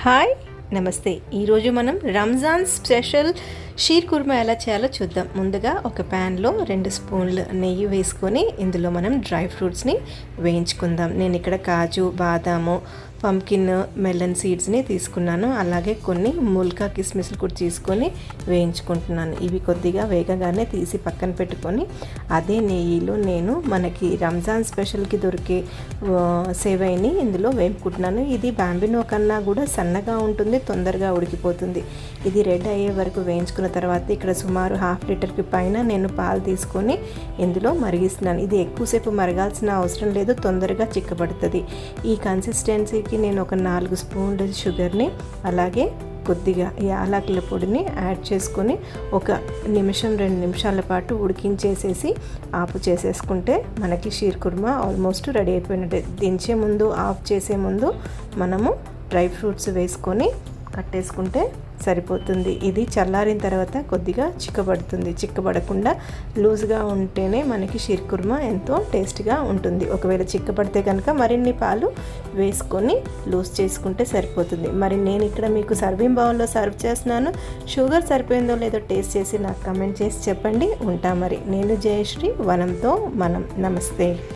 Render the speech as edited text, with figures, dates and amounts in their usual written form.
Hi నమస్తే. ఈరోజు మనం రంజాన్ స్పెషల్ షీర్ కుర్మా ఎలా చేయాలో చూద్దాం. ముందుగా ఒక ప్యాన్లో 2 స్పూన్లు నెయ్యి వేసుకొని ఇందులో మనం డ్రై ఫ్రూట్స్ని వేయించుకుందాం. నేను ఇక్కడ కాజు, బాదాము, పంకిన్, మెలన్ సీడ్స్ని తీసుకున్నాను. అలాగే కొన్ని ముల్కా కిస్మిస్లు కూడా తీసుకొని వేయించుకుంటున్నాను. ఇవి కొద్దిగా వేగగానే తీసి పక్కన పెట్టుకొని అదే నెయ్యిలో నేను మనకి రంజాన్ స్పెషల్కి దొరికే సేవైని ఇందులో వేపుకుంటున్నాను. ఇది బాంబినో కన్నా కూడా సన్నగా ఉంటుంది, తొందరగా ఉడికిపోతుంది. ఇది రెడ్ అయ్యే వరకు వేయించుకున్న తర్వాత ఇక్కడ సుమారు 1/2 లీటర్కి పైన నేను పాలు తీసుకొని ఇందులో మరిగిస్తున్నాను. ఇది ఎక్కువసేపు మరగాల్సిన అవసరం లేదు, తొందరగా చిక్కబడుతుంది. ఈ కన్సిస్టెన్సీకి నేను ఒక 4 స్పూన్ల షుగర్ని అలాగే కొద్దిగా యాలకుల పొడిని యాడ్ చేసుకొని ఒక 1-2 నిమిషాల పాటు ఉడికించేసేసి ఆఫ్ చేసేసుకుంటే మనకి షీర్ కుర్మా ఆల్మోస్ట్ రెడీ అయిపోయినట్టే. దించే ముందు, ఆఫ్ చేసే ముందు మనము డ్రై ఫ్రూట్స్ వేసుకొని కట్టేసుకుంటే సరిపోతుంది. ఇది చల్లారిన తర్వాత కొద్దిగా చిక్కబడుతుంది. చిక్కబడకుండా లూజ్గా ఉంటేనే మనకి షీర్ కుర్మా ఎంతో టేస్ట్గా ఉంటుంది. ఒకవేళ చిక్కబడితే కనుక మరిన్ని పాలు వేసుకొని లూజ్ చేసుకుంటే సరిపోతుంది. మరి నేను ఇక్కడ మీకు సర్వింగ్ బౌల్లో సర్వ్ చేస్తున్నాను. షుగర్ సరిపోయిందో లేదో టేస్ట్ చేసి నాకు కమెంట్ చేసి చెప్పండి. ఉంటా మరి. నేను జయశ్రీ, వనంతో మనం. నమస్తే.